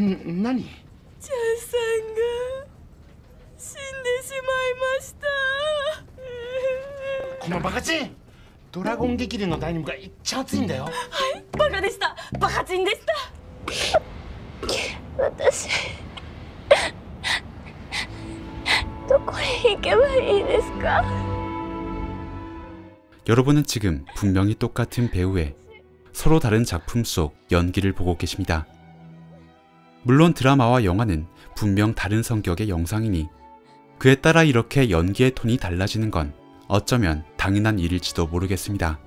何？チャンさんが死んでしまいました。このバカチン、ドラゴン激流のダイニムがいっちゃ熱いんだよ。はい、バカでした。バカチンでした。私どこへ行けばいいですか? 여러분은 지금 분명히 똑같은 배우의 서로 다른 작품 속 연기를 보고 계십니다. 물론 드라마와 영화는 분명 다른 성격의 영상이니 그에 따라 이렇게 연기의 톤이 달라지는 건 어쩌면 당연한 일일지도 모르겠습니다.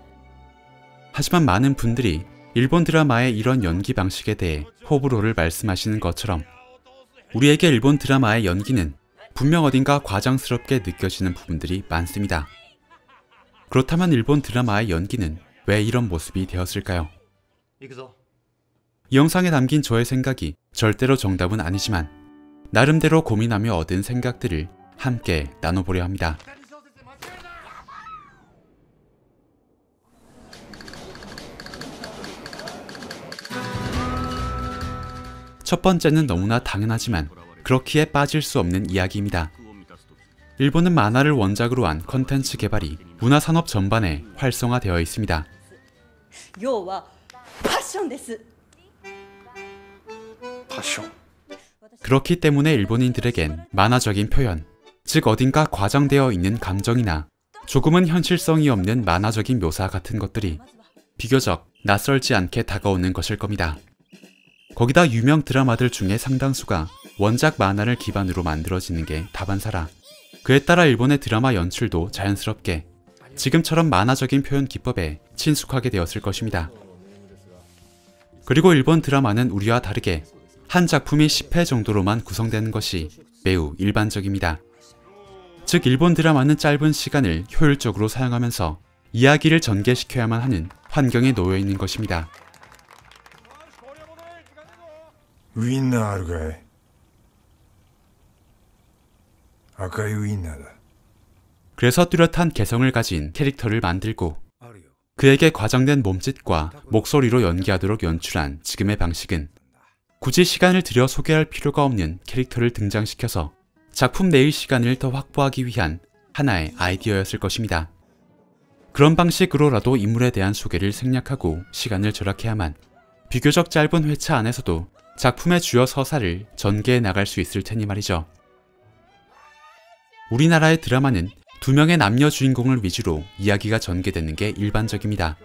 하지만 많은 분들이 일본 드라마의 이런 연기 방식에 대해 호불호를 말씀하시는 것처럼 우리에게 일본 드라마의 연기는 분명 어딘가 과장스럽게 느껴지는 부분들이 많습니다. 그렇다면 일본 드라마의 연기는 왜 이런 모습이 되었을까요? 이 영상에 담긴 저의 생각이 절대로 정답은 아니지만 나름대로 고민하며 얻은 생각들을 함께 나눠보려 합니다. 첫 번째는 너무나 당연하지만 그렇기에 빠질 수 없는 이야기입니다. 일본은 만화를 원작으로 한 컨텐츠 개발이 문화산업 전반에 활성화되어 있습니다. 그렇기 때문에 일본인들에겐 만화적인 표현, 즉 어딘가 과장되어 있는 감정이나 조금은 현실성이 없는 만화적인 묘사 같은 것들이 비교적 낯설지 않게 다가오는 것일 겁니다. 거기다 유명 드라마들 중에 상당수가 원작 만화를 기반으로 만들어지는 게 다반사라 그에 따라 일본의 드라마 연출도 자연스럽게 지금처럼 만화적인 표현 기법에 친숙하게 되었을 것입니다. 그리고 일본 드라마는 우리와 다르게 한 작품이 10회 정도로만 구성되는 것이 매우 일반적입니다. 즉 일본 드라마는 짧은 시간을 효율적으로 사용하면서 이야기를 전개시켜야만 하는 환경에 놓여 있는 것입니다. 위너 아르가이. 아카이 위너다. 그래서 뚜렷한 개성을 가진 캐릭터를 만들고 그에게 과장된 몸짓과 목소리로 연기하도록 연출한 지금의 방식은 굳이 시간을 들여 소개할 필요가 없는 캐릭터를 등장시켜서 작품 내의 시간을 더 확보하기 위한 하나의 아이디어였을 것입니다. 그런 방식으로라도 인물에 대한 소개를 생략하고 시간을 절약해야만 비교적 짧은 회차 안에서도 작품의 주요 서사를 전개해 나갈 수 있을 테니 말이죠. 우리나라의 드라마는 두 명의 남녀 주인공을 위주로 이야기가 전개되는 게 일반적입니다.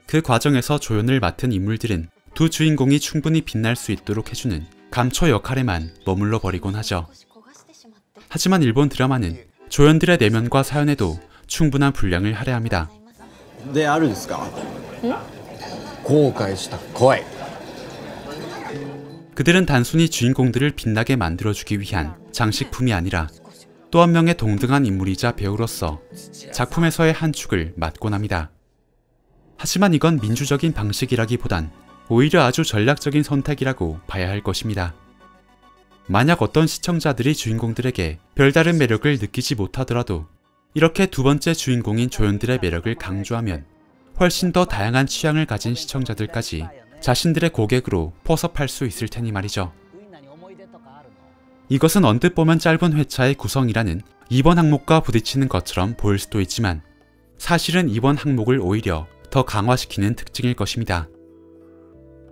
그 과정에서 조연을 맡은 인물들은 두 주인공이 충분히 빛날 수 있도록 해주는 감초 역할에만 머물러 버리곤 하죠. 하지만 일본 드라마는 조연들의 내면과 사연에도 충분한 분량을 할애합니다. 그들은 단순히 주인공들을 빛나게 만들어주기 위한 장식품이 아니라 또 한 명의 동등한 인물이자 배우로서 작품에서의 한 축을 맡곤 합니다. 하지만 이건 민주적인 방식이라기보단 오히려 아주 전략적인 선택이라고 봐야 할 것입니다. 만약 어떤 시청자들이 주인공들에게 별다른 매력을 느끼지 못하더라도 이렇게 두 번째 주인공인 조연들의 매력을 강조하면 훨씬 더 다양한 취향을 가진 시청자들까지 자신들의 고객으로 포섭할 수 있을 테니 말이죠. 이것은 언뜻 보면 짧은 회차의 구성이라는 2번 항목과 부딪히는 것처럼 보일 수도 있지만 사실은 2번 항목을 오히려 더 강화시키는 특징일 것입니다.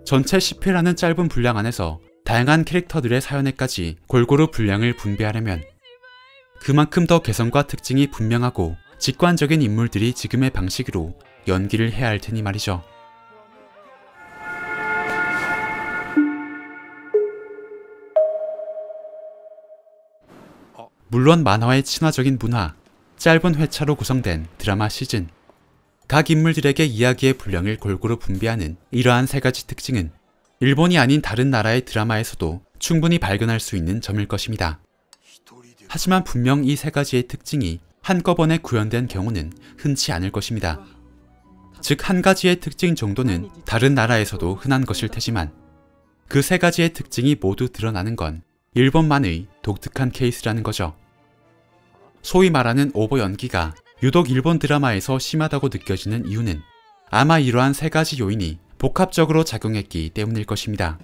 전체 10회라는 짧은 분량 안에서 다양한 캐릭터들의 사연에까지 골고루 분량을 분배하려면 그만큼 더 개성과 특징이 분명하고 직관적인 인물들이 지금의 방식으로 연기를 해야 할 테니 말이죠. 물론 만화의 친화적인 문화, 짧은 회차로 구성된 드라마 시즌, 각 인물들에게 이야기의 분량을 골고루 분배하는 이러한 세 가지 특징은 일본이 아닌 다른 나라의 드라마에서도 충분히 발견할 수 있는 점일 것입니다. 하지만 분명 이 세 가지의 특징이 한꺼번에 구현된 경우는 흔치 않을 것입니다. 즉 한 가지의 특징 정도는 다른 나라에서도 흔한 것일 테지만 그 세 가지의 특징이 모두 드러나는 건 일본만의 독특한 케이스라는 거죠. 소위 말하는 오버 연기가 유독 일본 드라마에서 심하다고 느껴지는 이유는 아마 이러한 세 가지 요인이 복합적으로 작용했기 때문일 것입니다.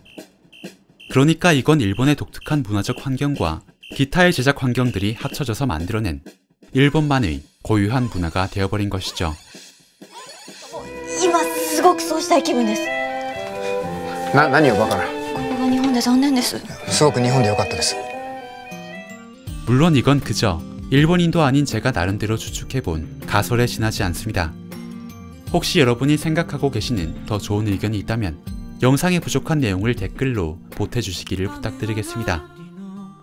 그러니까 이건 일본의 독특한 문화적 환경과 기타의 제작 환경들이 합쳐져서 만들어낸 일본만의 고유한 문화가 되어버린 것이죠. 今すごくそうしたい気分です。何をバカな。ここが日本で残念です。すごく日本で良かったです。 물론 이건 그저 일본인도 아닌 제가 나름대로 추측해본 가설에 지나지 않습니다. 혹시 여러분이 생각하고 계시는 더 좋은 의견이 있다면 영상에 부족한 내용을 댓글로 보태주시기를 부탁드리겠습니다.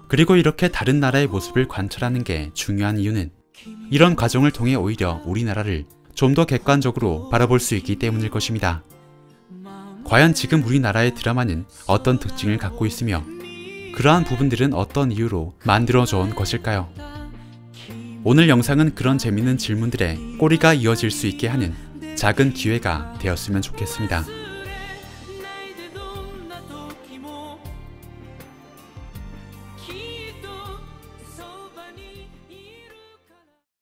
그리고 이렇게 다른 나라의 모습을 관찰하는 게 중요한 이유는 이런 과정을 통해 오히려 우리나라를 좀 더 객관적으로 바라볼 수 있기 때문일 것입니다. 과연 지금 우리나라의 드라마는 어떤 특징을 갖고 있으며 그러한 부분들은 어떤 이유로 만들어져 온 것일까요? 오늘 영상은 그런 재밌는 질문들에 꼬리가 이어질 수 있게 하는 작은 기회가 되었으면 좋겠습니다.